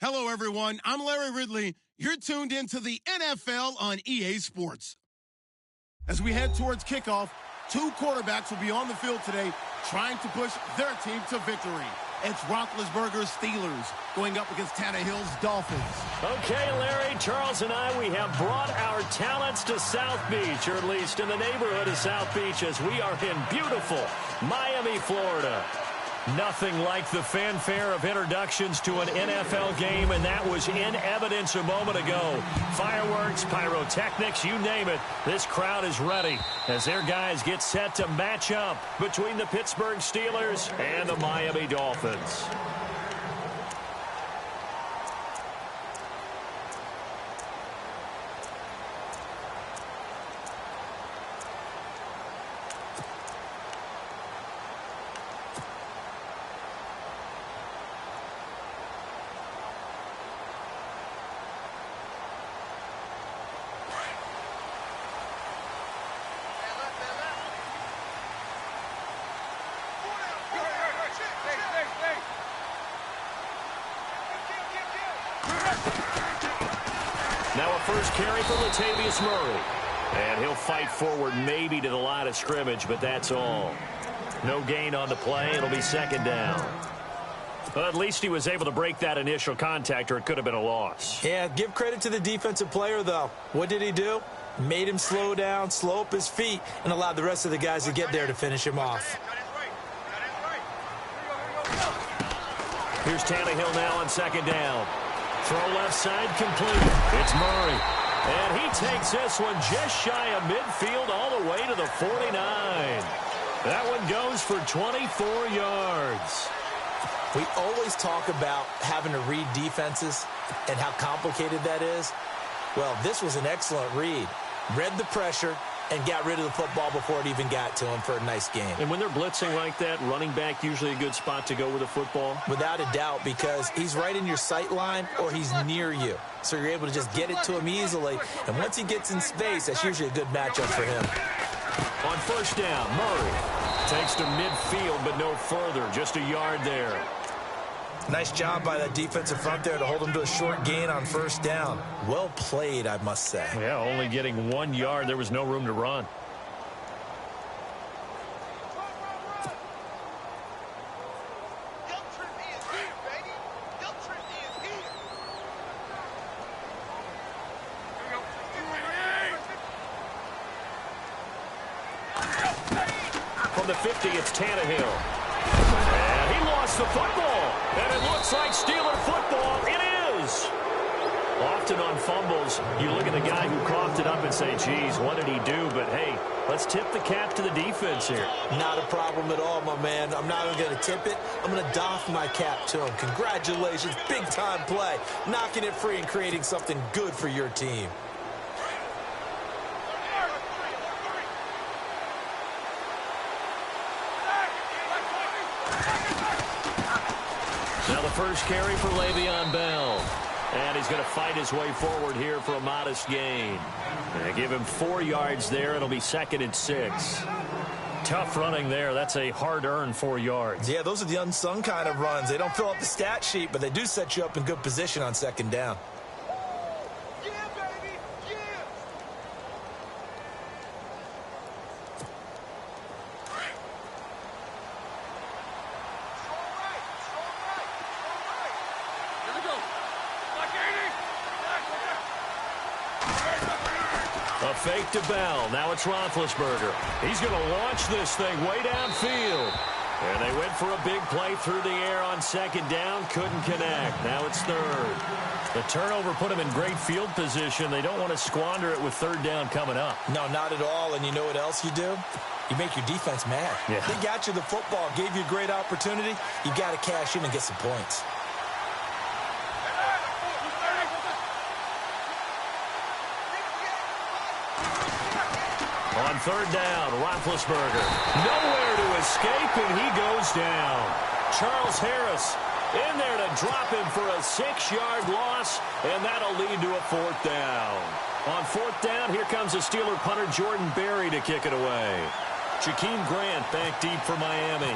Hello, everyone. I'm Larry Ridley. You're tuned into the NFL on EA Sports. As we head towards kickoff, two quarterbacks will be on the field today trying to push their team to victory. It's Roethlisberger's Steelers going up against Tannehill's Dolphins. Okay, Larry, Charles and I, we have brought our talents to South Beach, or at least in the neighborhood of South Beach, as we are in beautiful Miami, Florida. Nothing like the fanfare of introductions to an NFL game, and that was in evidence a moment ago. Fireworks, pyrotechnics, you name it. This crowd is ready as their guys get set to match up between the Pittsburgh Steelers and the Miami Dolphins. Now a first carry for Latavius Murray. And he'll fight forward maybe to the line of scrimmage, but that's all. No gain on the play. It'll be second down. But at least he was able to break that initial contact, or it could have been a loss. Yeah, give credit to the defensive player, though. What did he do? Made him slow down, slow up his feet, and allowed the rest of the guys to get there to finish him off. Here's Tannehill now on second down. Throw left side complete. It's Murray. And he takes this one just shy of midfield all the way to the 49. That one goes for 24 yards. We always talk about having to read defenses and how complicated that is. Well, this was an excellent read. Read the pressure and got rid of the football before it even got to him for a nice game. And when they're blitzing like that, running back usually a good spot to go with the football? Without a doubt, because he's right in your sight line or he's near you. So you're able to just get it to him easily. And once he gets in space, that's usually a good matchup for him. On first down, Murray takes to midfield, but no further. Just a yard there. Nice job by that defensive front there to hold him to a short gain on first down. Well played, I must say. Yeah, only getting 1 yard. There was no room to run. From the 50, it's Tannehill. And he lost the football. And it looks like Steeler football. It is. Often on fumbles, you look at the guy who coughed it up and say, geez, what did he do? But, hey, let's tip the cap to the defense here. Not a problem at all, my man. I'm not even going to tip it. I'm going to doff my cap to him. Congratulations. Big-time play. Knocking it free and creating something good for your team. Now the first carry for Le'Veon Bell. And he's going to fight his way forward here for a modest gain. And give him 4 yards there. It'll be 2nd and 6. Tough running there. That's a hard-earned 4 yards. Yeah, those are the unsung kind of runs. They don't fill up the stat sheet, but they do set you up in good position on second down. A fake to Bell. Now it's Roethlisberger. He's going to launch this thing way downfield. And they went for a big play through the air on second down. Couldn't connect. Now it's third. The turnover put them in great field position. They don't want to squander it with third down coming up. No, not at all. And you know what else you do? You make your defense mad. Yeah. They got you the football, gave you a great opportunity. You got to cash in and get some points. On third down, Roethlisberger. Nowhere to escape, and he goes down. Charles Harris in there to drop him for a 6-yard loss, and that'll lead to a 4th down. On 4th down, here comes the Steeler punter Jordan Berry to kick it away. Jakeem Grant back deep for Miami.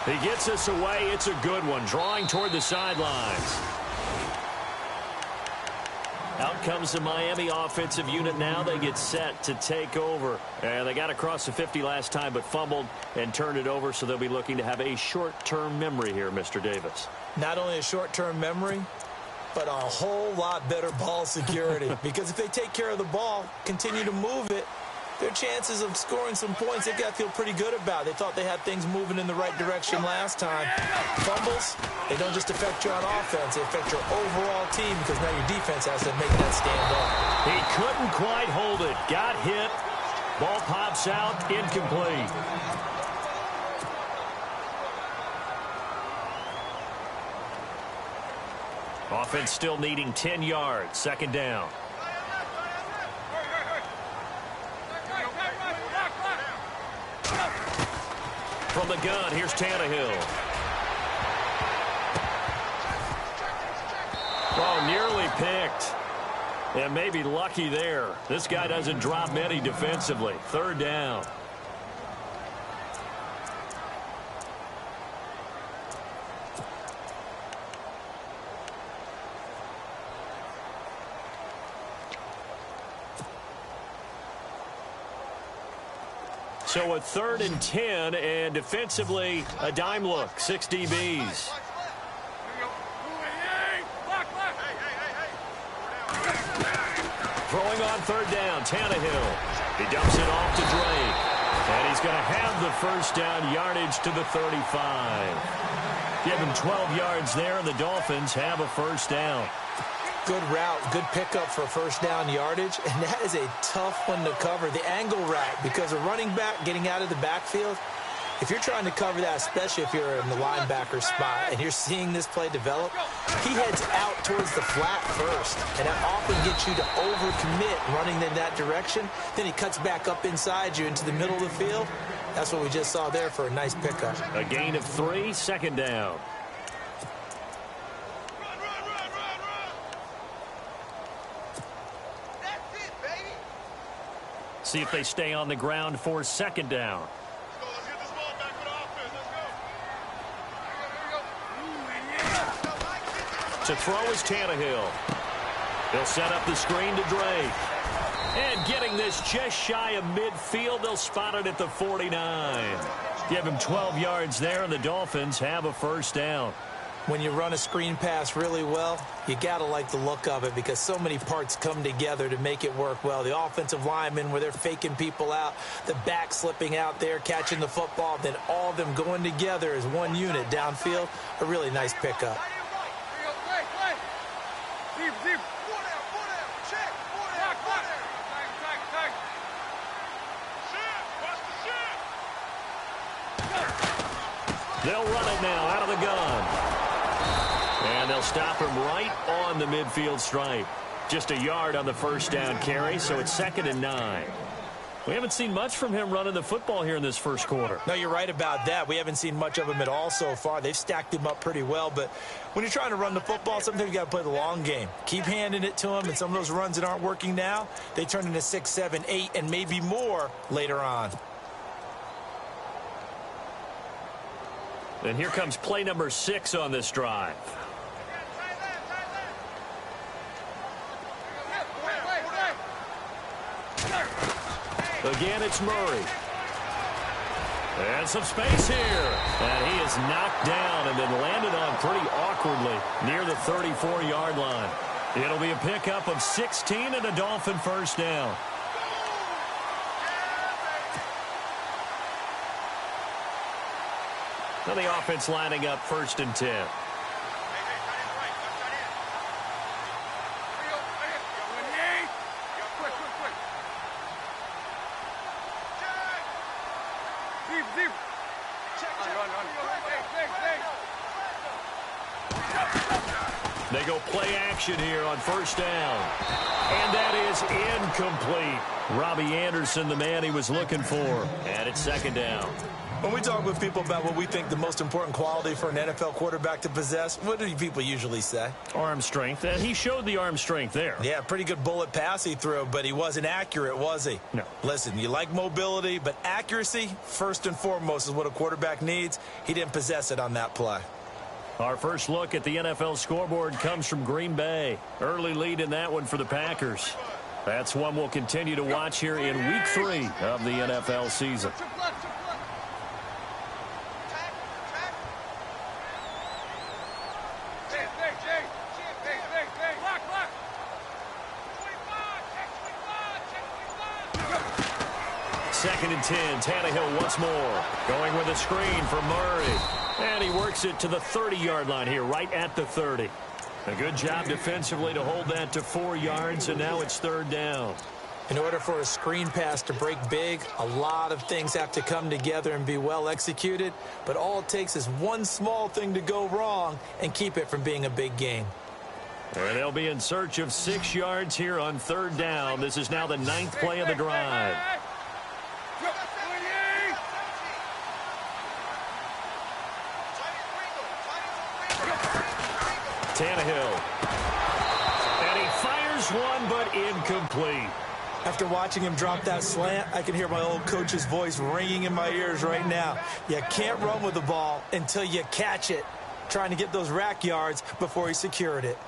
He gets us away. It's a good one. Drawing toward the sidelines. Out comes the Miami offensive unit now. They get set to take over. And they got across the 50 last time but fumbled and turned it over, so they'll be looking to have a short-term memory here, Mr. Davis. Not only a short-term memory, but a whole lot better ball security. Because if they take care of the ball, continue to move it, their chances of scoring some points, they've got to feel pretty good about. They thought they had things moving in the right direction last time. Fumbles, they don't just affect you on offense, they affect your overall team because now your defense has to make that stand up. He couldn't quite hold it. Got hit. Ball pops out, incomplete. Offense still needing 10 yards. Second down. From the gun, here's Tannehill. Oh, nearly picked. And maybe lucky there. This guy doesn't drop many defensively. Third down. So a 3rd and 10, and defensively, a dime look. 6 DBs. Throwing on third down, Tannehill. He dumps it off to Drake. And he's going to have the first down, yardage to the 35. Give him 12 yards there, and the Dolphins have a first down. Good route, good pickup for first down yardage, and that is a tough one to cover. The angle route, because a running back getting out of the backfield, if you're trying to cover that, especially if you're in the linebacker spot and you're seeing this play develop, he heads out towards the flat first, and that often gets you to overcommit running in that direction. Then he cuts back up inside you into the middle of the field. That's what we just saw there for a nice pickup. A gain of 3, second down. See if they stay on the ground for second down. Let's get this ball back with offense. Let's go. To throw is Tannehill. They'll set up the screen to Drake. And getting this just shy of midfield, they'll spot it at the 49. Give him 12 yards there, and the Dolphins have a first down. When you run a screen pass really well, you got to like the look of it because so many parts come together to make it work well. The offensive linemen, where they're faking people out, the back slipping out there, catching the football, then all of them going together as one unit downfield. A really nice pickup. They'll run it now out of the gun. And they'll stop him right on the midfield stripe. Just a yard on the first down carry, so it's 2nd and 9. We haven't seen much from him running the football here in this first quarter. No, you're right about that. We haven't seen much of him at all so far. They've stacked him up pretty well, but when you're trying to run the football, sometimes you got to play the long game. Keep handing it to him, and some of those runs that aren't working now, they turn into 6, 7, 8, and maybe more later on. And here comes play number 6 on this drive. Again, it's Murray. And some space here. And he is knocked down and then landed on pretty awkwardly near the 34-yard line. It'll be a pickup of 16 and a Dolphin first down. Now the offense lining up 1st and 10. They go play action here on first down. And that is incomplete. Robbie Anderson, the man he was looking for. And it's 2nd down. When we talk with people about what we think the most important quality for an NFL quarterback to possess, what do people usually say? Arm strength, and he showed the arm strength there. Yeah, pretty good bullet pass he threw, but he wasn't accurate, was he? No. Listen, you like mobility, but accuracy, first and foremost, is what a quarterback needs. He didn't possess it on that play. Our first look at the NFL scoreboard comes from Green Bay. Early lead in that one for the Packers. That's one we'll continue to watch here in Week 3 of the NFL season. Second and 10, Tannehill once more. Going with a screen for Murray. And he works it to the 30-yard line here, right at the 30. A good job defensively to hold that to 4 yards, and now it's third down. In order for a screen pass to break big, a lot of things have to come together and be well executed, but all it takes is one small thing to go wrong and keep it from being a big game. And they'll be in search of 6 yards here on third down. This is now the 9th play of the drive. Tannehill. And he fires one, but incomplete. After watching him drop that slant, I can hear my old coach's voice ringing in my ears right now. You can't run with the ball until you catch it. Trying to get those rack yards before he secured it.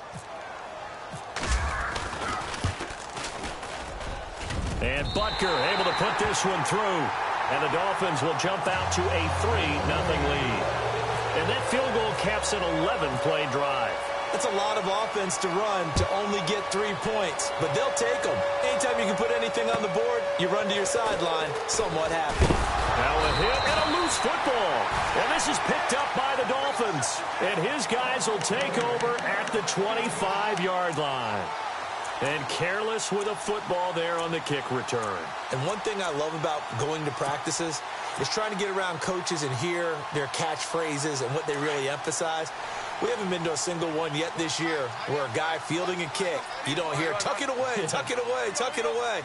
And Butker able to put this one through. And the Dolphins will jump out to a 3-0 lead. And that field goal caps an 11-play drive. That's a lot of offense to run to only get 3 points, but they'll take them. Anytime you can put anything on the board, you run to your sideline somewhat happy. Now a hit and a loose football. And this is picked up by the Dolphins. And his guys will take over at the 25-yard line. And careless with a football there on the kick return. And one thing I love about going to practices is trying to get around coaches and hear their catchphrases and what they really emphasize. We haven't been to a single one yet this year where a guy fielding a kick, you don't hear, tuck it away, tuck it away, tuck it away.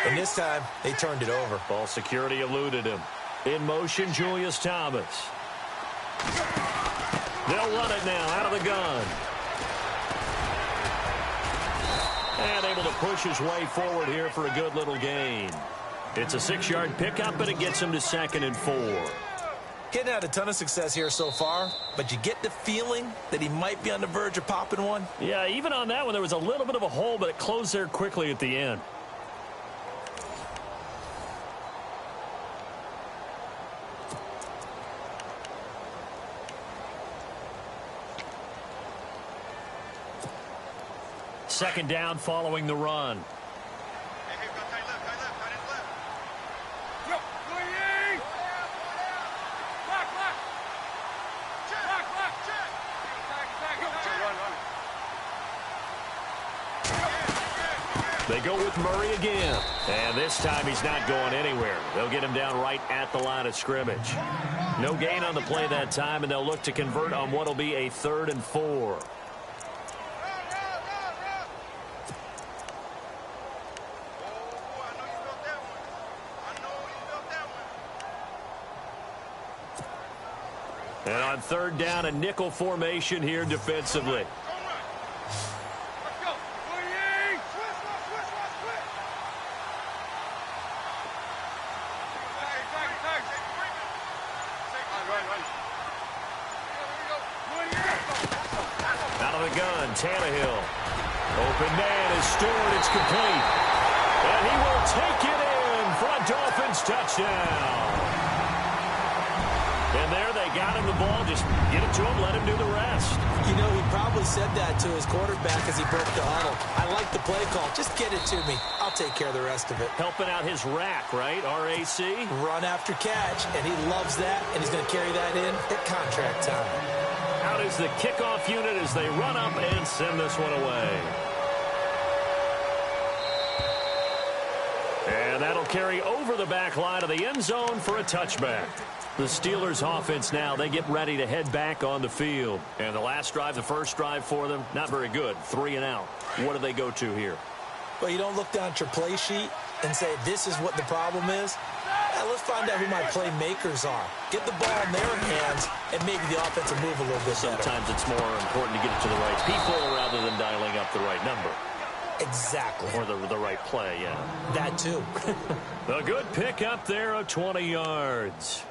And this time, they turned it over. Ball security eluded him. In motion, Julius Thomas. They'll run it now out of the gun. And able to push his way forward here for a good little gain. It's a 6-yard pickup, and it gets him to 2nd and 4. Getting had a ton of success here so far, but you get the feeling that he might be on the verge of popping one. Yeah, even on that one, there was a little bit of a hole, but it closed there quickly at the end. Second down following the run. They go with Murray again. And this time he's not going anywhere. They'll get him down right at the line of scrimmage. No gain on the play that time, and they'll look to convert on what will be a 3rd and 4. And on third down, a nickel formation here defensively. Out of the gun, Tannehill. Open man is Stewart. It's complete. And he will take it in for a Dolphins touchdown. And there they got him the ball. Just get it to him, let him do the rest. You know, he probably said that to his quarterback as he broke the huddle. I like the play call. Just get it to me. I'll take care of the rest of it. Helping out his rack, right? R-A-C? Run after catch, and he loves that, and he's going to carry that in at contract time. Out is the kickoff unit as they run up and send this one away. And that'll carry over the back line of the end zone for a touchback. The Steelers offense now, they get ready to head back on the field. And the last drive, the first drive for them, not very good. 3 and out. What do they go to here? Well, you don't look down at your play sheet and say, this is what the problem is. Yeah, let's find out who my playmakers are. Get the ball in their hands and maybe the offense will move a little bit better. Sometimes it's more important to get it to the right people rather than dialing up the right number. Exactly. Or the right play, yeah. That too. A good pick up there of 20 yards.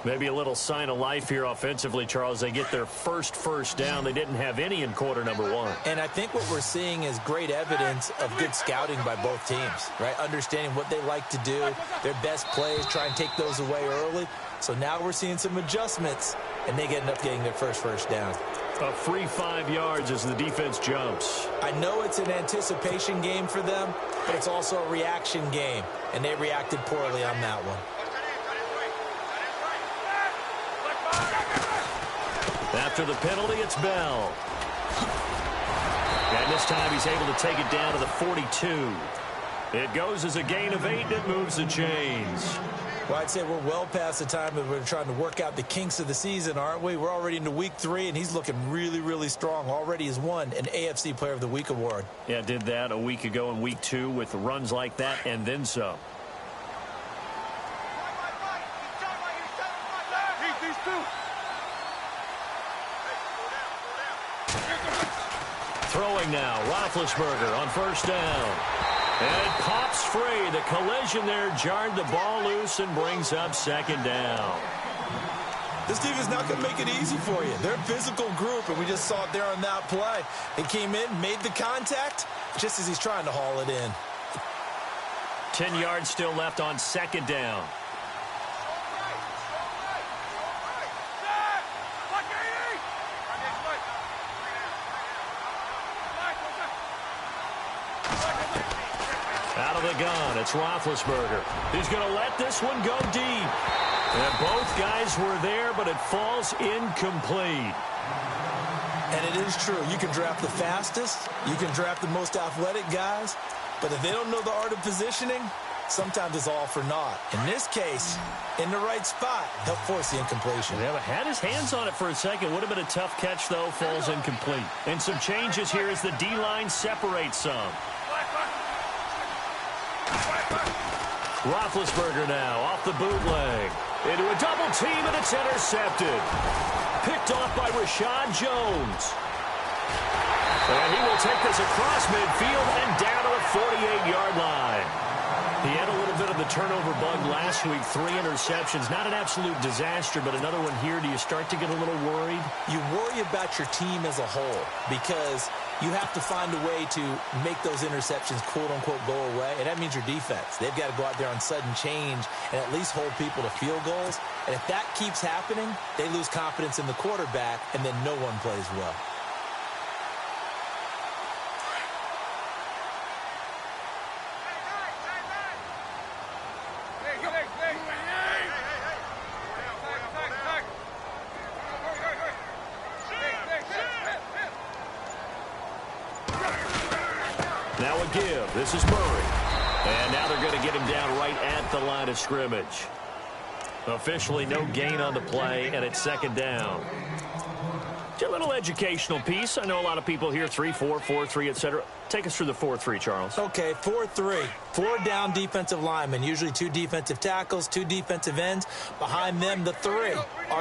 Maybe a little sign of life here offensively, Charles. They get their first down. They didn't have any in quarter number 1. And I think what we're seeing is great evidence of good scouting by both teams, right? Understanding what they like to do, their best plays, try and take those away early. So now we're seeing some adjustments, and they end up getting their first down. A free 5 yards as the defense jumps. I know it's an anticipation game for them, but it's also a reaction game, and they reacted poorly on that one. After the penalty, it's Bell. And this time he's able to take it down to the 42. It goes as a gain of 8, and it moves the chains. Well, I'd say we're well past the time that we're trying to work out the kinks of the season, aren't we? We're already into week 3, and he's looking really, really strong. Already has won an AFC Player of the Week award. Yeah, did that a week ago in week 2 with runs like that and then some. Throwing now, Roethlisberger on first down. And it pops free. The collision there jarred the ball loose and brings up 2nd down. This team is not going to make it easy for you. They're a physical group, and we just saw it there on that play. He came in, made the contact, just as he's trying to haul it in. 10 yards still left on 2nd down. Out of the gun, it's Roethlisberger. He's going to let this one go deep. And both guys were there, but it falls incomplete. And it is true. You can draft the fastest. You can draft the most athletic guys. But if they don't know the art of positioning, sometimes it's all for naught. In this case, in the right spot, helped force the incompletion. Yeah, but had his hands on it for a second. Would have been a tough catch, though. Falls incomplete. And some changes here as the D-line separates some. Roethlisberger now off the bootleg. Into a double team, and it's intercepted. Picked off by Rashad Jones. And he will take this across midfield and down to the 48-yard line. He had a little bit of the turnover bug last week, 3 interceptions. Not an absolute disaster, but another one here. Do you start to get a little worried? You worry about your team as a whole because you have to find a way to make those interceptions, quote-unquote, go away, and that means your defense. They've got to go out there on sudden change and at least hold people to field goals. And if that keeps happening, they lose confidence in the quarterback, and then no one plays well. Now a give. This is Murray. And now they're going to get him down right at the line of scrimmage. Officially no gain on the play, and it's 2nd down. A little educational piece. I know a lot of people here, 3-4, 4-3, etc. Take us through the 4-3, Charles. Okay, 4-3. 4 down defensive linemen, usually 2 defensive tackles, 2 defensive ends. Behind them, the 3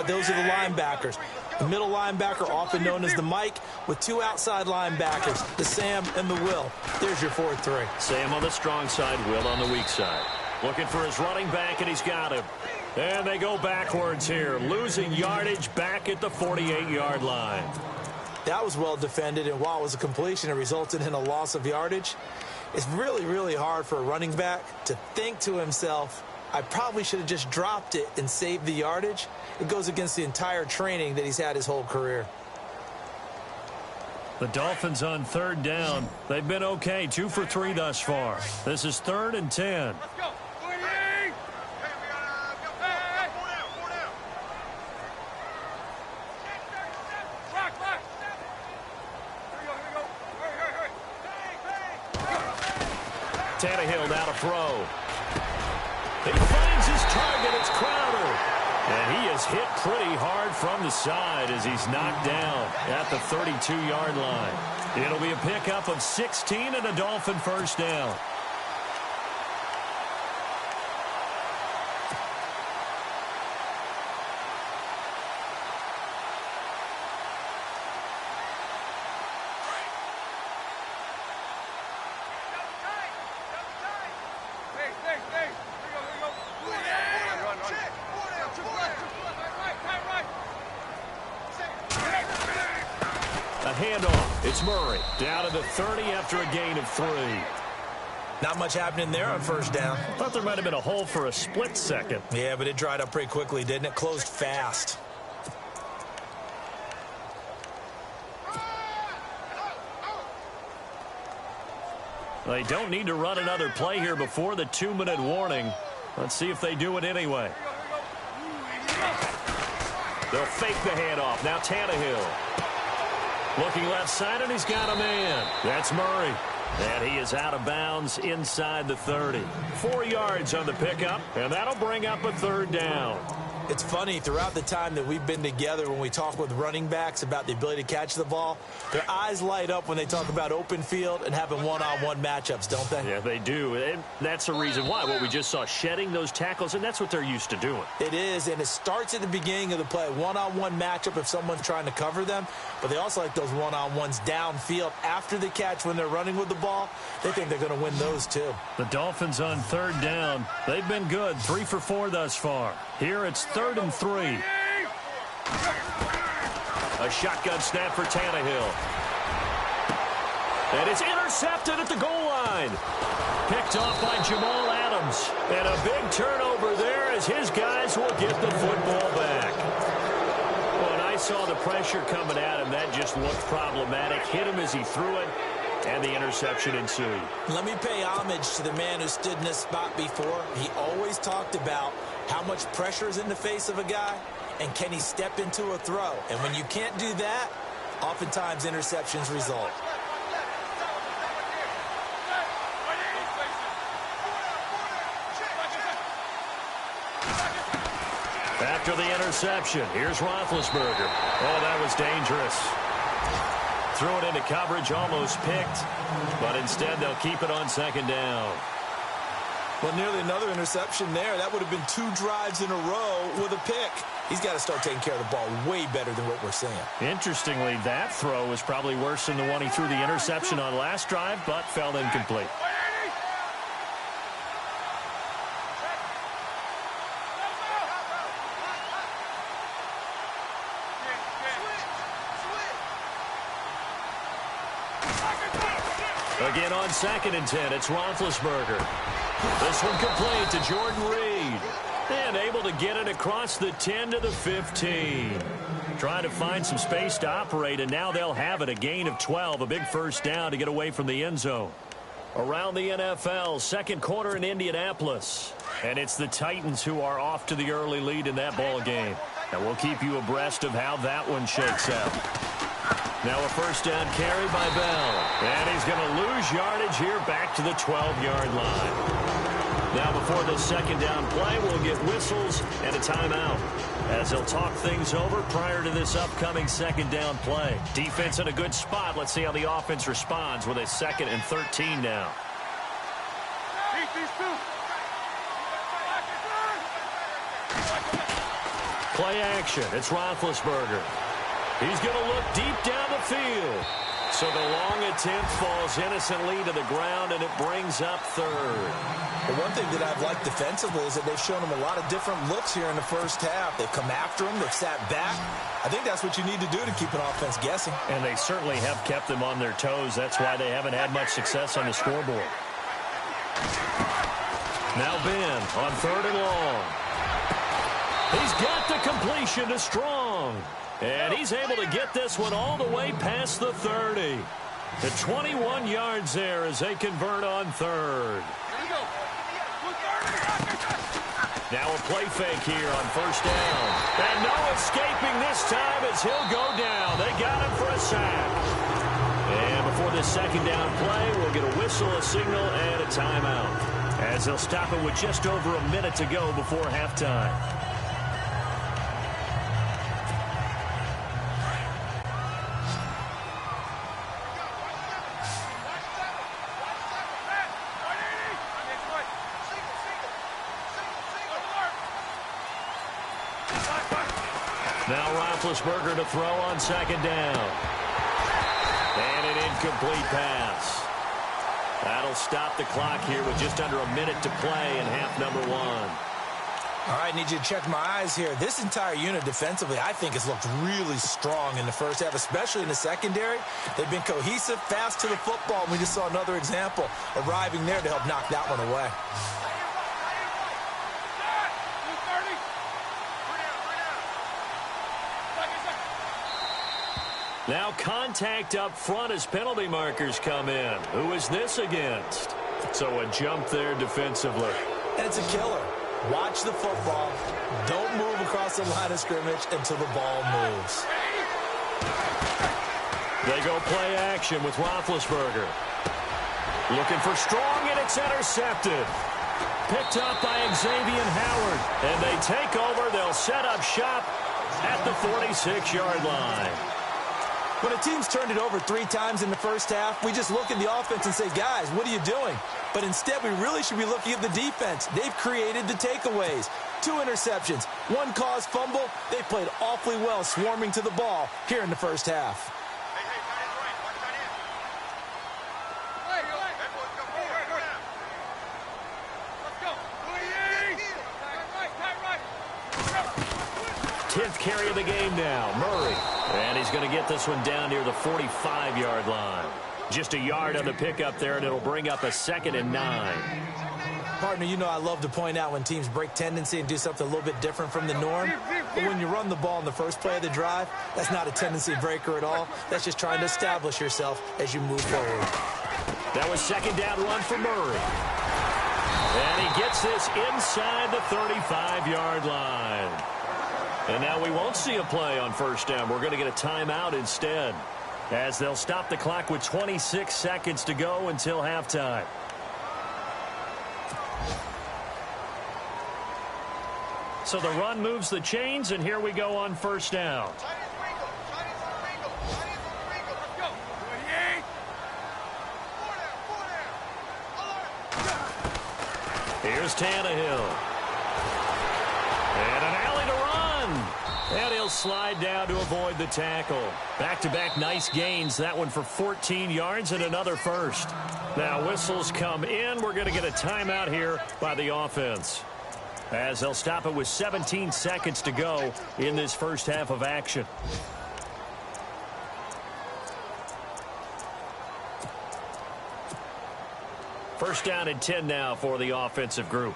those are the linebackers. The middle linebacker, often known as the Mike, with 2 outside linebackers, the Sam and the Will. There's your 4-3. Sam on the strong side, Will on the weak side. Looking for his running back, and he's got him. And they go backwards here, losing yardage back at the 48-yard line. That was well defended, and while it was a completion, it resulted in a loss of yardage. It's really, really hard for a running back to think to himself, I probably should have just dropped it and saved the yardage. It goes against the entire training that he's had his whole career. The Dolphins on 3rd down. They've been okay, 2 for 3 thus far. This is 3rd and 10. Let's go. Tannehill now to throw. He finds his target. It's Crowder. And he is hit pretty hard from the side as he's knocked down at the 32-yard line. It'll be a pickup of 16 and a Dolphin 1st down. handoff. It's Murray down to the 30 after a gain of 3. Not much happening there on first down. Thought there might have been a hole for a split second. Yeah, but it dried up pretty quickly, didn't it? Closed fast. They don't need to run another play here before the 2-minute warning. Let's see if they do it anyway. They'll fake the handoff. Now Tannehill. Looking left side, and he's got a man. That's Murray. And he is out of bounds inside the 30. 4 yards on the pickup, and that'll bring up a 3rd down. It's funny, throughout the time that we've been together, when we talk with running backs about the ability to catch the ball, their eyes light up when they talk about open field and having one-on-one matchups, don't they? Yeah, they do. And that's the reason why. What we just saw, shedding those tackles, and that's what they're used to doing. It is, and it starts at the beginning of the play. One-on-one matchup if someone's trying to cover them, but they also like those one-on-ones downfield after the catch when they're running with the ball. They think they're going to win those, too. The Dolphins on 3rd down. They've been good, 3 for 4 thus far. Here it's 3rd and 3. A shotgun snap for Tannehill. And it's intercepted at the goal line. Picked off by Jamal Adams. And a big turnover there as his guys will get the football back. When I saw the pressure coming at him, that just looked problematic. Hit him as he threw it, and the interception ensued. Let me pay homage to the man who stood in this spot before. He always talked about how much pressure is in the face of a guy, and can he step into a throw? And when you can't do that, oftentimes interceptions result. After the interception, here's Roethlisberger. Oh, that was dangerous. Threw it into coverage, almost picked, but instead they'll keep it on 2nd down. Well, nearly another interception there. That would have been 2 drives in a row with a pick. He's got to start taking care of the ball way better than what we're seeing. Interestingly, that throw was probably worse than the one he threw the interception on last drive, but fell incomplete. Again on 2nd and 10, it's Roethlisberger. This one complete to Jordan Reed. And able to get it across the 10 to the 15. Trying to find some space to operate, and now they'll have it. A gain of 12, a big 1st down to get away from the end zone. Around the NFL, 2nd quarter in Indianapolis. And it's the Titans who are off to the early lead in that ball game. And we'll keep you abreast of how that one shakes out. Now a 1st down carry by Bell. And he's going to lose yardage here back to the 12-yard line. Now before the 2nd down play, we'll get whistles and a timeout as they'll talk things over prior to this upcoming 2nd down play. Defense in a good spot. Let's see how the offense responds with a 2nd and 13 now. Play action. It's Roethlisberger. He's going to look deep down the field. So the long attempt falls innocently to the ground, and it brings up 3rd. Well, one thing that I've liked defensively is that they've shown him a lot of different looks here in the 1st half. They've come after him. They've sat back. I think that's what you need to do to keep an offense guessing. And they certainly have kept them on their toes. That's why they haven't had much success on the scoreboard. Now Ben on 3rd and long. He's got the completion to Strong. And he's able to get this one all the way past the 30. The 21 yards there as they convert on 3rd. Now a play fake here on 1st down. And no escaping this time as he'll go down. They got him for a sack. And before the 2nd down play, we'll get a whistle, a signal, and a timeout. As they'll stop it with just over a minute to go before halftime. Now Roethlisberger to throw on 2nd down. And an incomplete pass. That'll stop the clock here with just under a minute to play in half number 1. All right, need you to check my eyes here. This entire unit defensively, I think, has looked really strong in the first half, especially in the secondary. They've been cohesive, fast to the football, and we just saw another example arriving there to help knock that one away. Now contact up front as penalty markers come in. Who is this against? So a jump there defensively. And it's a killer. Watch the football. Don't move across the line of scrimmage until the ball moves. They go play action with Roethlisberger. Looking for strong, and it's intercepted. Picked up by Xavier Howard. And they take over. They'll set up shop at the 46-yard line. When a team's turned it over 3 times in the first half, we just look at the offense and say, guys, what are you doing? But instead, we really should be looking at the defense. They've created the takeaways. 2 interceptions, 1 caused fumble. They played awfully well swarming to the ball here in the first half. Tenth carry of the game now, Murray. And he's going to get this one down near the 45-yard line. Just a yard on the pickup there, and it'll bring up a 2nd and 9. Partner, you know I love to point out when teams break tendency and do something a little bit different from the norm. But when you run the ball in the first play of the drive, that's not a tendency breaker at all. That's just trying to establish yourself as you move forward. That was 2nd down run for Murray. And he gets this inside the 35-yard line. And now we won't see a play on 1st down. We're going to get a timeout instead, as they'll stop the clock with 26 seconds to go until halftime. So the run moves the chains, and here we go on 1st down. Here's Tannehill. And an alley to run. And he'll slide down to avoid the tackle. Back-to-back nice gains. That one for 14 yards and another first. Now whistles come in. We're going to get a timeout here by the offense, as they'll stop it with 17 seconds to go in this first half of action. First down and 10 now for the offensive group.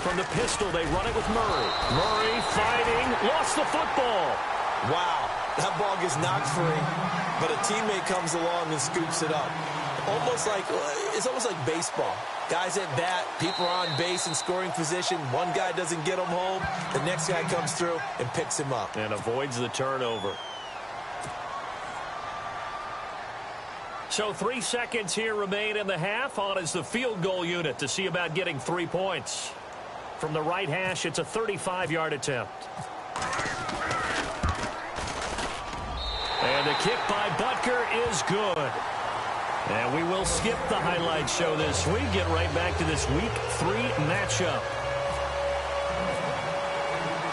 From the pistol, they run it with Murray. Murray fighting, lost the football. Wow, that ball gets knocked free, but a teammate comes along and scoops it up. It's almost like baseball. Guys at bat, people are on base in scoring position. One guy doesn't get him home. The next guy comes through and picks him up. And avoids the turnover. So 3 seconds here remain in the half. On is the field goal unit to see about getting 3 points. From the right hash, it's a 35-yard attempt. And the kick by Butker is good. And we will skip the highlight show this week. Get right back to this Week 3 matchup.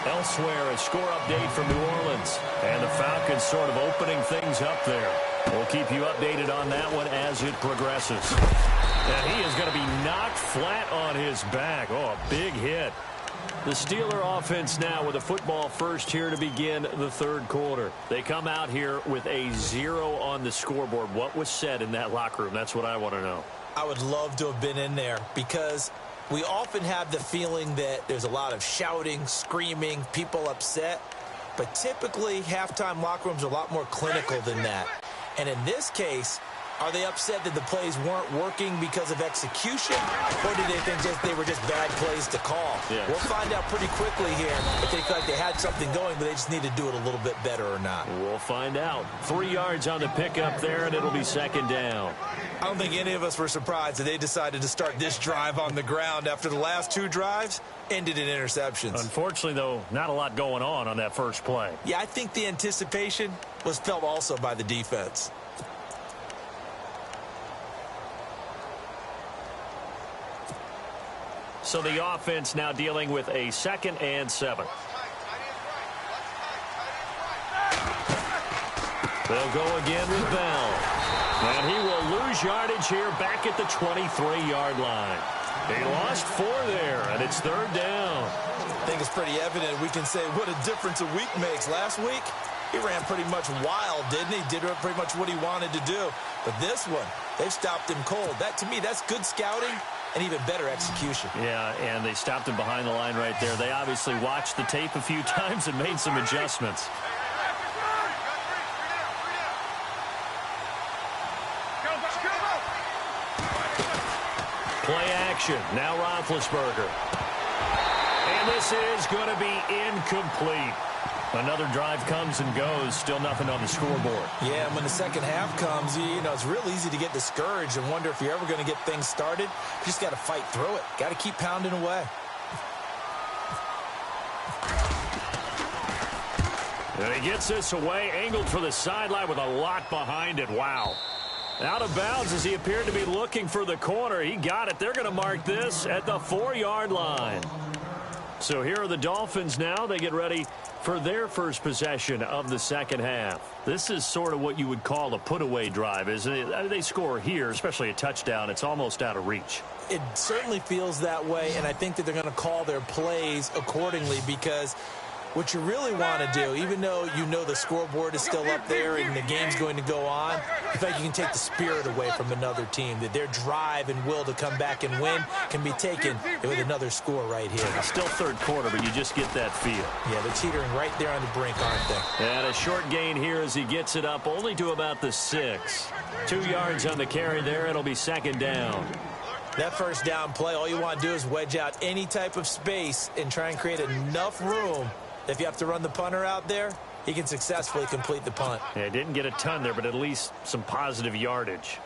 Elsewhere, a score update from New Orleans. And the Falcons sort of opening things up there. We'll keep you updated on that one as it progresses. And he is going to be knocked flat on his back. Oh, a big hit. The Steeler offense now with a football first here to begin the third quarter. They come out here with a 0 on the scoreboard. What was said in that locker room? That's what I want to know. I would love to have been in there, because we often have the feeling that there's a lot of shouting, screaming, people upset. But typically, halftime locker rooms are a lot more clinical than that. And in this case, are they upset that the plays weren't working because of execution, or did they think they were just bad plays to call? Yeah. We'll find out pretty quickly here if they feel like they had something going, but they just need to do it a little bit better or not. We'll find out. 3 yards on the pickup there, and it'll be 2nd down. I don't think any of us were surprised that they decided to start this drive on the ground after the last 2 drives ended in interceptions. Unfortunately, though, not a lot going on that first play. Yeah, I think the anticipation was felt also by the defense. So the offense now dealing with a 2nd and 7. They'll go again with Bell. And he will lose yardage here back at the 23-yard line. He lost 4 there, and it's 3rd down. I think it's pretty evident. We can say what a difference a week makes. Last week, he ran pretty much wild, didn't he? Did pretty much what he wanted to do. But this one, they've stopped him cold. That, to me, that's good scouting and even better execution. Yeah, and they stopped him behind the line right there. They obviously watched the tape a few times and made some adjustments. Play action. Now Roethlisberger. And this is going to be incomplete. Another drive comes and goes. Still nothing on the scoreboard. Yeah, and when the second half comes, you know, it's real easy to get discouraged and wonder if you're ever going to get things started. You just got to fight through it. Got to keep pounding away. And he gets this away, angled for the sideline with a lot behind it. Wow. Out of bounds as he appeared to be looking for the corner. He got it. They're going to mark this at the 4-yard line. So here are the Dolphins now. They get ready for their first possession of the second half. This is sort of what you would call a put-away drive, isn't it? They score here, especially a touchdown. It's almost out of reach. It certainly feels that way, and I think that they're going to call their plays accordingly because what you really want to do, even though you know the scoreboard is still up there and the game's going to go on, I think you can take the spirit away from another team, that their drive and will to come back and win can be taken with another score right here. It's still third quarter, but you just get that feel. Yeah, they're teetering right there on the brink, aren't they? And a short gain here as he gets it up only to about the 6. 2 yards on the carry there. It'll be 2nd down. That first down play, all you want to do is wedge out any type of space and try and create enough room. If you have to run the punter out there, he can successfully complete the punt. Yeah, didn't get a ton there, but at least some positive yardage.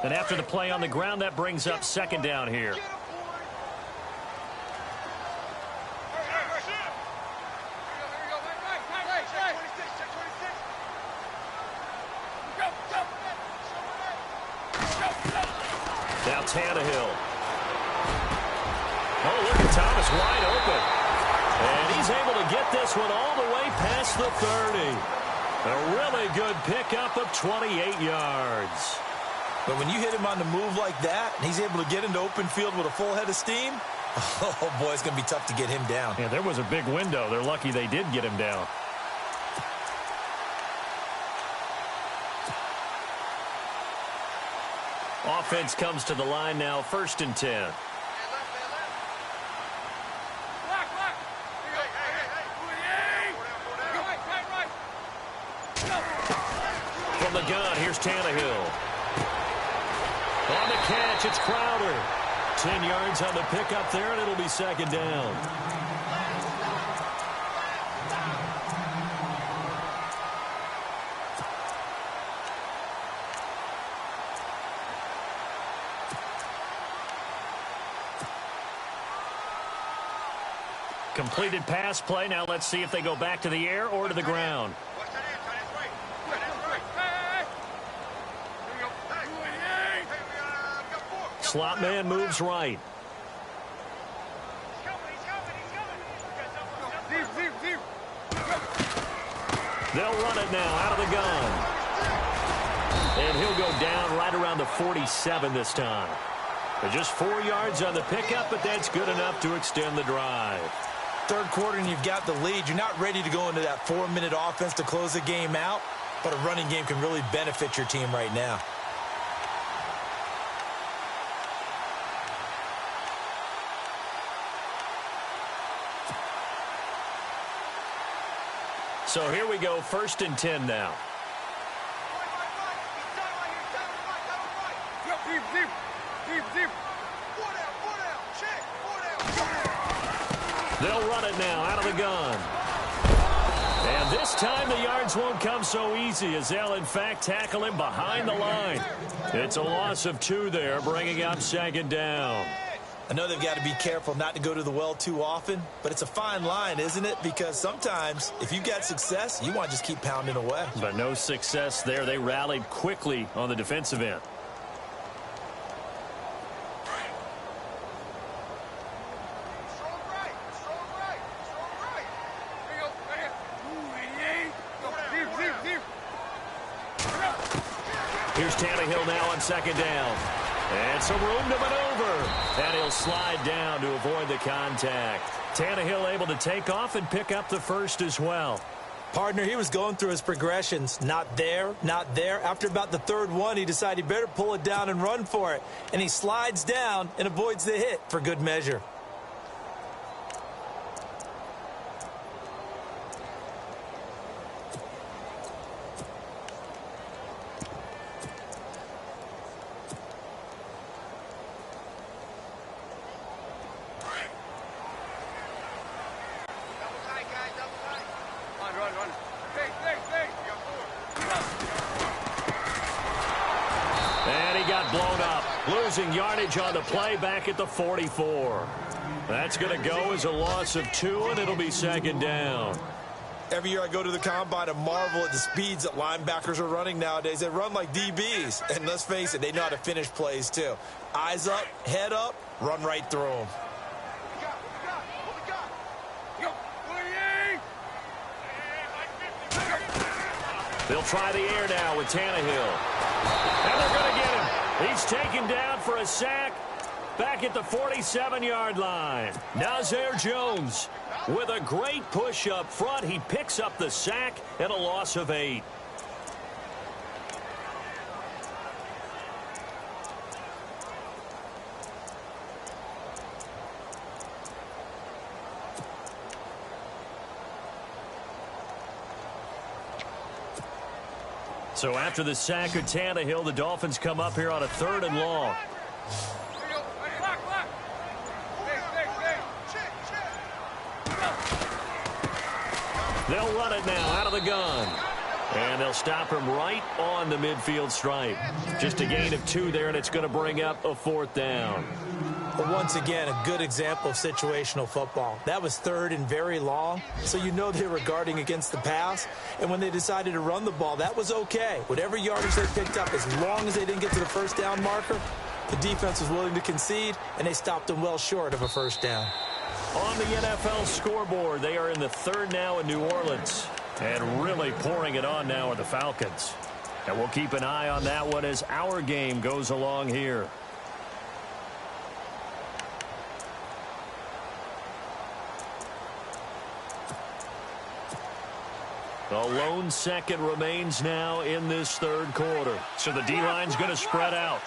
And after the play on the ground, that brings up 2nd down here. Now Tannehill. Oh, look at Thomas wide open. And he's able to get this one all the way past the 30. A really good pickup of 28 yards. But when you hit him on the move like that, and he's able to get into open field with a full head of steam, oh, boy, it's going to be tough to get him down. Yeah, there was a big window. They're lucky they did get him down. Offense comes to the line now, 1st and 10. From the gun, here's Tannehill. On the catch, it's Crowder. 10 yards on the pickup there, and it'll be 2nd down. Completed pass play. Now let's see if they go back to the air or to the ground. Slot man moves right. They'll run it now out of the gun. And he'll go down right around the 47 this time. But just 4 yards on the pickup, but that's good enough to extend the drive. Third quarter and you've got the lead. You're not ready to go into that 4-minute offense to close the game out, but a running game can really benefit your team right now. So here we go, 1st and 10 now. They'll run it now out of the gun. And this time the yards won't come so easy as they'll, in fact, tackle him behind the line. It's a loss of 2 there, bringing up 2nd down. I know they've got to be careful not to go to the well too often, but it's a fine line, isn't it? Because sometimes if you've got success, you want to just keep pounding away. But no success there. They rallied quickly on the defensive end. Here's Tannehill now on second down. And some room to maneuver. And he'll slide down to avoid the contact. Tannehill able to take off and pick up the first as well. Partner, he was going through his progressions. Not there, not there. After about the third one, he decided he better pull it down and run for it. And he slides down and avoids the hit for good measure. Losing yardage on the play back at the 44. That's going to go as a loss of 2, and it'll be second down. Every year I go to the combine and marvel at the speeds that linebackers are running nowadays. They run like DBs. And let's face it, they know how to finish plays too. Eyes up, head up, run right through them. They'll try the air now with Tannehill. And they're going to get him. He's taken down for a sack back at the 47-yard line. Nazir Jones with a great push up front. He picks up the sack and a loss of 8. So after the sack of Tannehill, the Dolphins come up here on a 3rd and long. They'll run it now out of the gun. And they'll stop him right on the midfield stripe. Just a gain of 2 there, and it's going to bring up a 4th down. But once again, a good example of situational football. That was 3rd and very long, so you know they were guarding against the pass. And when they decided to run the ball, that was okay. Whatever yardage they picked up, as long as they didn't get to the first down marker, the defense was willing to concede, and they stopped them well short of a first down. On the NFL scoreboard, they are in the 3rd now in New Orleans. And really pouring it on now are the Falcons. And we'll keep an eye on that one as our game goes along here. The lone second remains now in this 3rd quarter. So the D-line's going to spread out.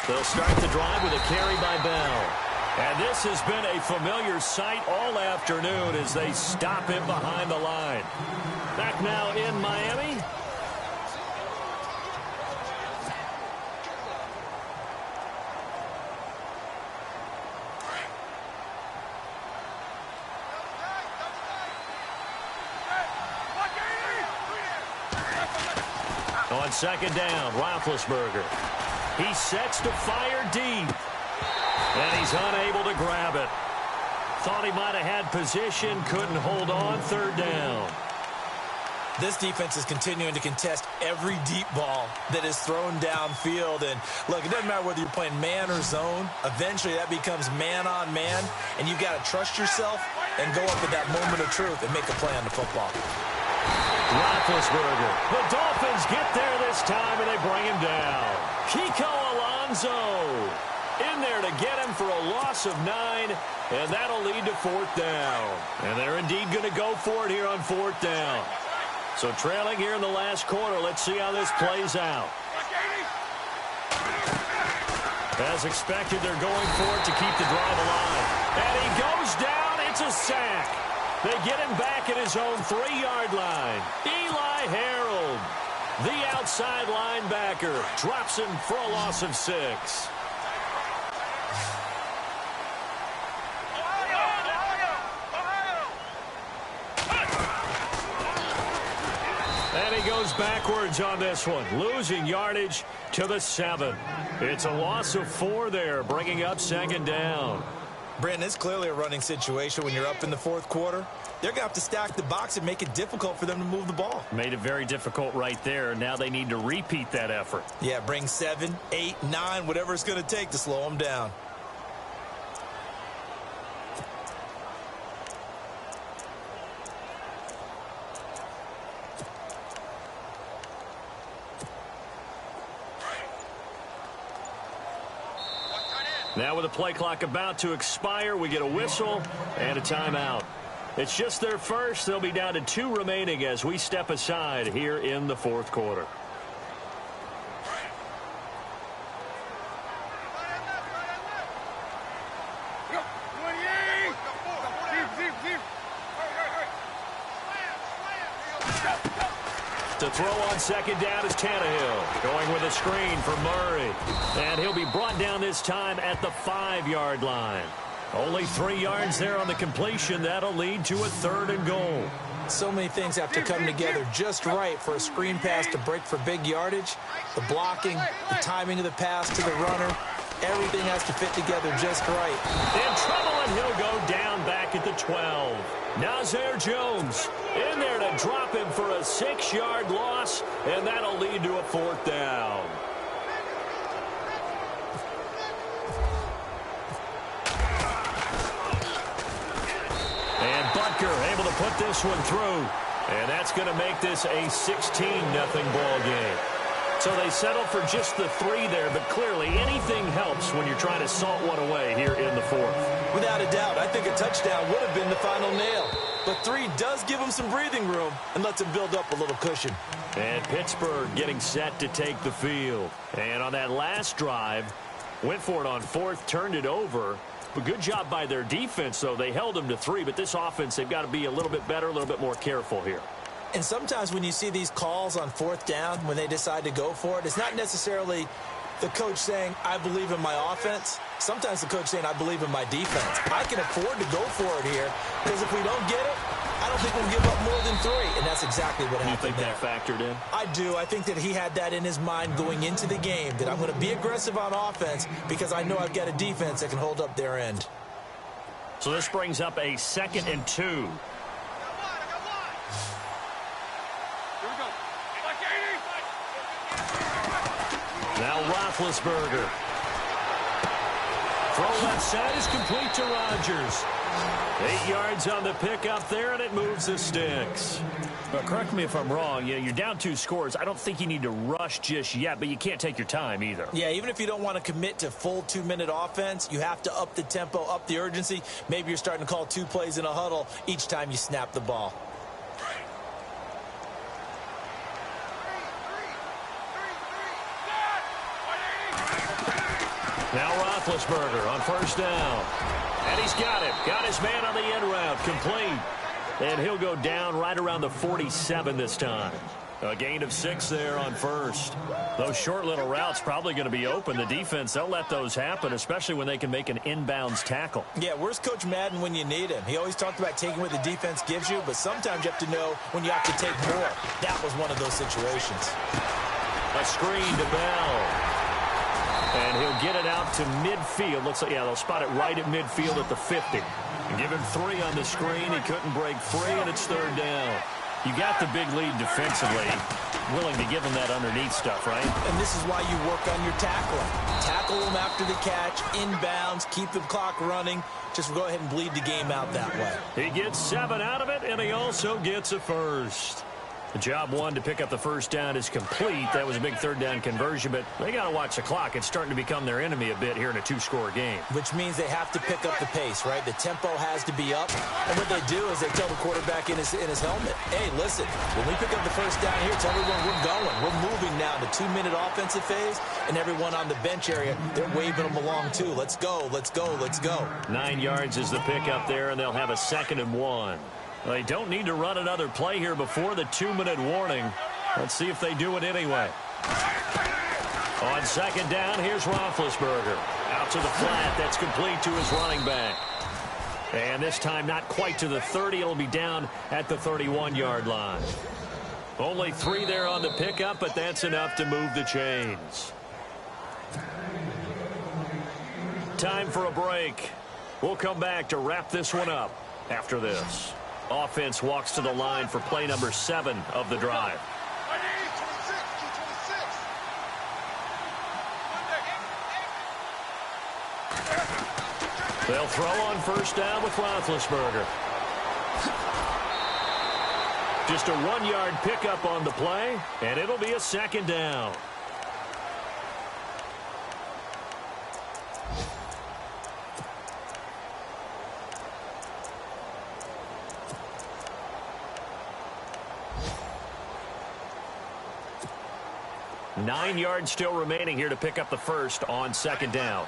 They'll start the drive with a carry by Bell. And this has been a familiar sight all afternoon as they stop him behind the line. Back now in Miami. On second down, Roethlisberger. He sets to fire deep. And he's unable to grab it. Thought he might have had position, couldn't hold on, 3rd down. This defense is continuing to contest every deep ball that is thrown downfield. And look, it doesn't matter whether you're playing man or zone. Eventually that becomes man on man. And you've got to trust yourself and go up at that moment of truth and make a play on the football. Roethlisberger. The Dolphins get there this time and they bring him down. Kiko Alonso in there to get him for a loss of 9, and that'll lead to 4th down. And they're indeed going to go for it here on 4th down. So trailing here in the last quarter, let's see how this plays out. As expected, they're going for it to keep the drive alive. And he goes down. It's a sack. They get him back at his own 3-yard line. Eli Harold, the outside linebacker, drops him for a loss of 6. And he goes backwards on this one, losing yardage to the 7. It's a loss of 4 there, bringing up second down. Brandon, it's clearly a running situation when you're up in the 4th quarter. They're going to have to stack the box and make it difficult for them to move the ball. Made it very difficult right there. Now they need to repeat that effort. Yeah, bring 7, 8, 9, whatever it's going to take to slow them down. Now with the play clock about to expire, we get a whistle and a timeout. It's just their first. They'll be down to 2 remaining as we step aside here in the fourth quarter. To throw on second down is Tannehill. Going with a screen for Murray. And he'll be brought down this time at the 5-yard line. Only 3 yards there on the completion. That'll lead to a 3rd and goal. So many things have to come together just right for a screen pass to break for big yardage. The blocking, the timing of the pass to the runner. Everything has to fit together just right. In trouble, and he'll go down back at the 12. Nazir Jones in there to drop him for a 6-yard loss, and that'll lead to a 4th down. And Butker able to put this one through, and that's going to make this a 16-0 ball game. So they settle for just the 3 there, but clearly anything helps when you're trying to salt one away here in the 4th. Without a doubt, I think a touchdown would have been the final nail. But 3 does give them some breathing room and lets them build up a little cushion. And Pittsburgh getting set to take the field. And on that last drive, went for it on 4th, turned it over. But good job by their defense, though. They held them to 3, but this offense, they've got to be a little bit better, a little bit more careful here. And sometimes when you see these calls on 4th down, when they decide to go for it, it's not necessarily the coach saying, I believe in my offense. Sometimes the coach saying, I believe in my defense. I can afford to go for it here because if we don't get it, I don't think we'll give up more than 3. And that's exactly what happened. You think that factored in? I do. I think that he had that in his mind going into the game, that I'm going to be aggressive on offense because I know I've got a defense that can hold up their end. So this brings up a 2nd and 2. Now Roethlisberger. Throw left side is complete to Rodgers. 8 yards on the pickup there, and it moves the sticks. But correct me if I'm wrong. You're down 2 scores. I don't think you need to rush just yet, but you can't take your time either. Yeah, even if you don't want to commit to full 2-minute offense, you have to up the tempo, up the urgency. Maybe you're starting to call 2 plays in a huddle each time you snap the ball. Now Roethlisberger on 1st down. And he's got it. Got his man on the end route. Complete. And he'll go down right around the 47 this time. A gain of 6 there on 1st. Those short little routes probably going to be open. The defense, they'll let those happen, especially when they can make an inbounds tackle. Yeah, where's Coach Madden when you need him? He always talked about taking what the defense gives you, but sometimes you have to know when you have to take more. That was one of those situations. A screen to Bell. And he'll get it out to midfield. Looks like, yeah, they'll spot it right at midfield at the 50. And give him 3 on the screen. He couldn't break free, and it's 3rd down. You got the big lead defensively. Willing to give him that underneath stuff, right? And this is why you work on your tackling. Tackle them after the catch, inbounds, keep the clock running. Just go ahead and bleed the game out that way. He gets 7 out of it, and he also gets a 1st. The job 1 to pick up the 1st down is complete. That was a big 3rd down conversion, but they got to watch the clock. It's starting to become their enemy a bit here in a 2-score game. Which means they have to pick up the pace, right? The tempo has to be up. And what they do is they tell the quarterback in his helmet, hey, listen, when we pick up the 1st down here, tell everyone we're going. We're moving now to 2-minute offensive phase, and everyone on the bench area, they're waving them along too. Let's go, let's go, let's go. 9 yards is the pickup there, and they'll have a 2nd and 1. They don't need to run another play here before the 2-minute warning. Let's see if they do it anyway. On 2nd down, here's Roethlisberger. Out to the flat. That's complete to his running back. And this time not quite to the 30. It'll be down at the 31-yard line. Only 3 there on the pickup, but that's enough to move the chains. Time for a break. We'll come back to wrap this one up after this. Offense walks to the line for play number 7 of the drive. They'll throw on 1st down with Roethlisberger. Just a 1-yard pickup on the play, and it'll be a 2nd down. 9 yards still remaining here to pick up the first on second down.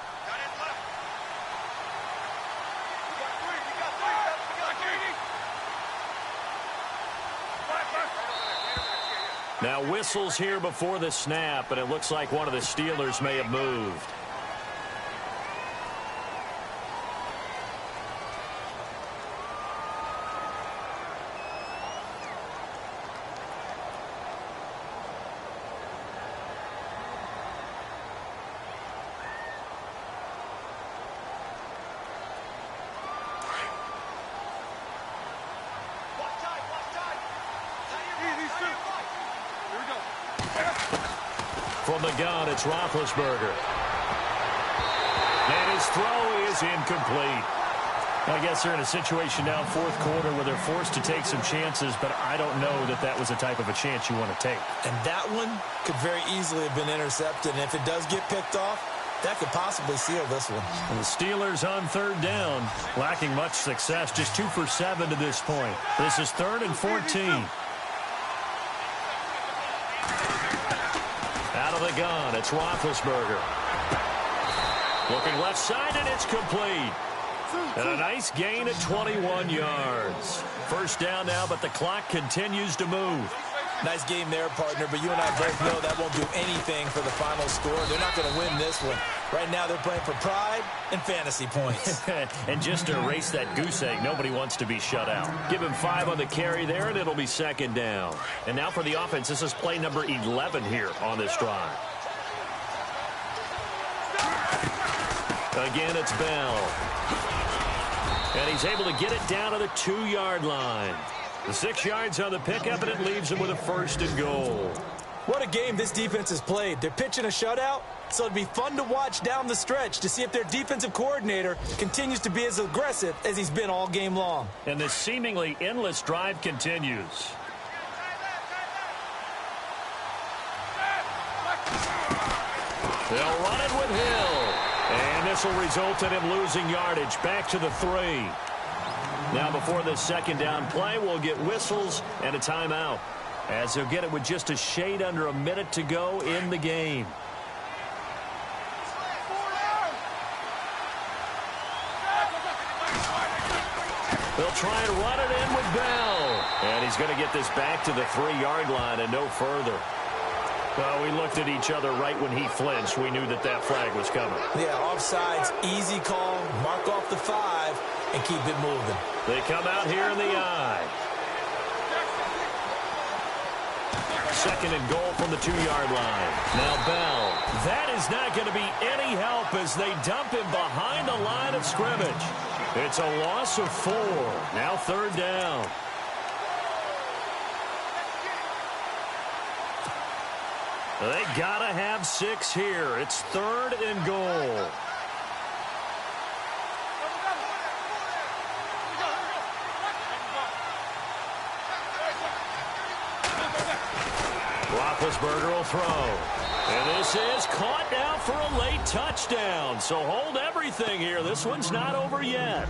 Now whistles here before the snap, and it looks like one of the Steelers may have moved. From the gun, it's Roethlisberger. And his throw is incomplete. I guess they're in a situation now, fourth quarter, where they're forced to take some chances, but I don't know that that was the type of a chance you want to take. And that one could very easily have been intercepted, and if it does get picked off, that could possibly seal this one. And the Steelers on third down, lacking much success, just 2 for 7 to this point. This is 3rd and 14. Out of the gun, it's Roethlisberger. Looking left side, and it's complete. And a nice gain at 21 yards. First down now, but the clock continues to move. Nice game there, partner, but you and I both know that won't do anything for the final score. They're not going to win this one. Right now, they're playing for pride and fantasy points. And just to erase that goose egg, nobody wants to be shut out. Give him 5 on the carry there, and it'll be second down. And now for the offense, this is play number 11 here on this drive. Again, it's Bell. And he's able to get it down to the 2-yard line. The 6 yards on the pickup, and it leaves him with a 1st and goal. What a game this defense has played. They're pitching a shutout, so it'd be fun to watch down the stretch to see if their defensive coordinator continues to be as aggressive as he's been all game long. And this seemingly endless drive continues. They'll run it with Hill. And this will result in him losing yardage back to the 3. Now before this second down play, we'll get whistles and a timeout, as he'll get it with just a shade under a minute to go in the game. They'll try and run it in with Bell. And he's going to get this back to the 3-yard line and no further. Well, we looked at each other right when he flinched. We knew that that flag was coming. Yeah, offsides, easy call, mark off the 5, and keep it moving. They come out here in the I. 2nd and goal from the 2-yard line. Now Bell. That is not going to be any help as they dump him behind the line of scrimmage. It's a loss of 4. Now 3rd down. They got to have 6 here. It's 3rd and goal. Roethlisberger will throw. And this is caught now for a late touchdown. So hold everything here. This one's not over yet.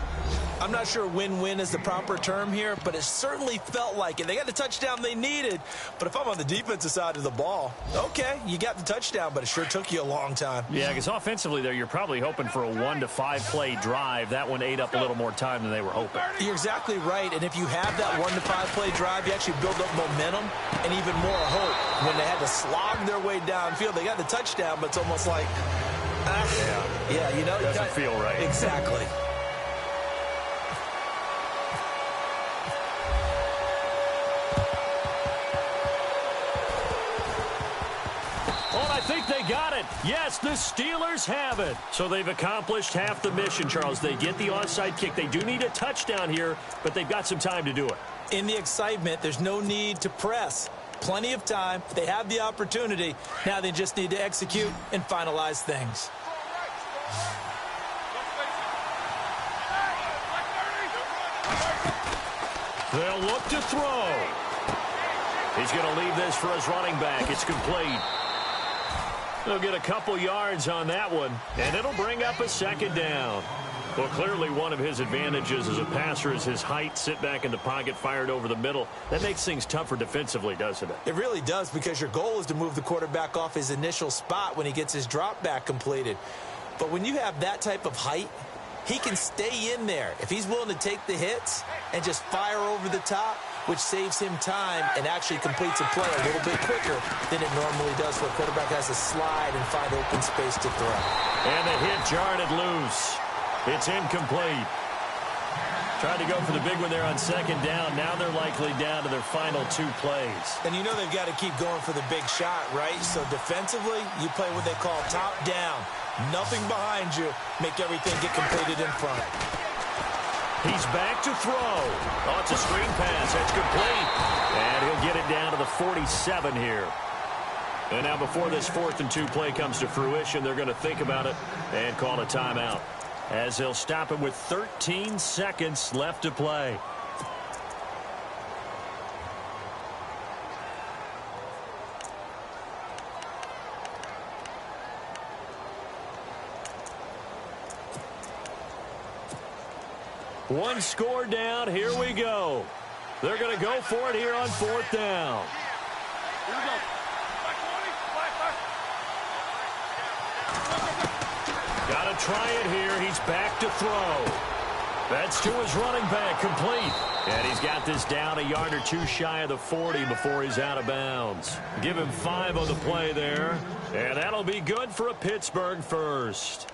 I'm not sure win-win is the proper term here, but it certainly felt like it. They got the touchdown they needed, but if I'm on the defensive side of the ball, okay, you got the touchdown, but it sure took you a long time. Yeah, because offensively there, you're probably hoping for a 1 to 5 play drive. That one ate up a little more time than they were hoping. You're exactly right, and if you have that 1 to 5 play drive, you actually build up momentum and even more hope. When they had to slog their way downfield, they got the touchdown, but it's almost like, yeah, you know, it doesn't feel right. Exactly. I think they got it. Yes, the Steelers have it. So they've accomplished half the mission, Charles. They get the onside kick. They do need a touchdown here, but they've got some time to do it. In the excitement, there's no need to press. Plenty of time. They have the opportunity. Now they just need to execute and finalize things. They'll look to throw. He's going to leave this for his running back. It's complete. They'll get a couple yards on that one, and it'll bring up a second down. Well, clearly one of his advantages as a passer is his height. Sit back in the pocket, fired over the middle. That makes things tougher defensively, doesn't it? It really does, because your goal is to move the quarterback off his initial spot when he gets his drop back completed. But when you have that type of height, he can stay in there if he's willing to take the hits and just fire over the top, which saves him time and actually completes a play a little bit quicker than it normally does, where a quarterback has to slide and find open space to throw. And the hit jarred it loose. It's incomplete. Tried to go for the big one there on second down. Now they're likely down to their final 2 plays. And you know they've got to keep going for the big shot, right? So defensively, you play what they call top down. Nothing behind you. Make everything get completed in front. He's back to throw. Oh, it's a screen pass. That's complete. And he'll get it down to the 47 here. And now before this 4th and 2 play comes to fruition, they're going to think about it and call a timeout, as he'll stop it with 13 seconds left to play. One score down. Here we go. They're going to go for it here on 4th down. Here we go. Got to try it here. He's back to throw. That's to his running back, complete. And he's got this down a yard or 2 shy of the 40 before he's out of bounds. Give him 5 on the play there. And that'll be good for a Pittsburgh first.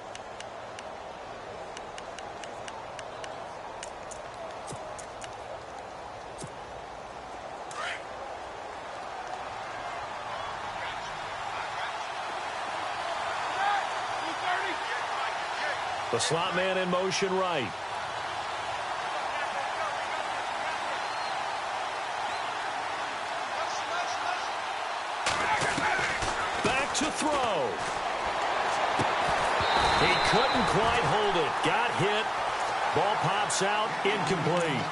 The slot man in motion right. Back to throw. He couldn't quite hold it. Got hit. Ball pops out. Incomplete.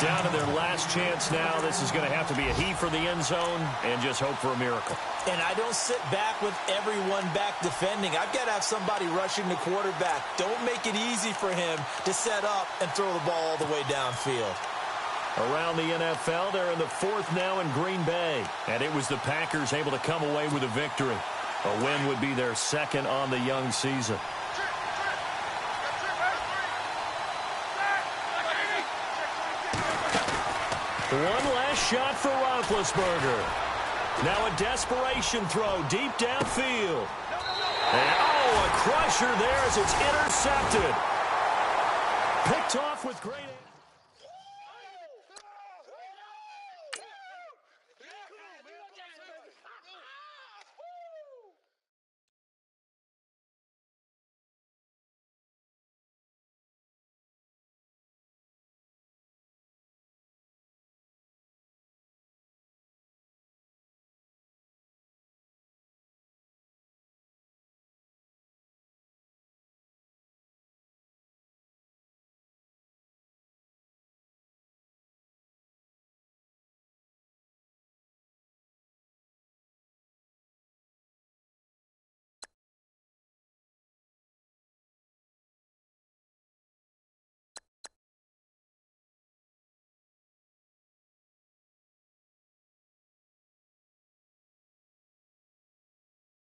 Down to their last chance now. This is going to have to be a heave for the end zone and just hope for a miracle. And I don't sit back with everyone back defending. I've got to have somebody rushing the quarterback. Don't make it easy for him to set up and throw the ball all the way downfield. Around the NFL, they're in the 4th now in Green Bay. And it was the Packers able to come away with a victory. A win would be their 2nd on the young season. One last shot for Roethlisberger. Now a desperation throw deep downfield. And, a crusher there as it's intercepted. Picked off with great...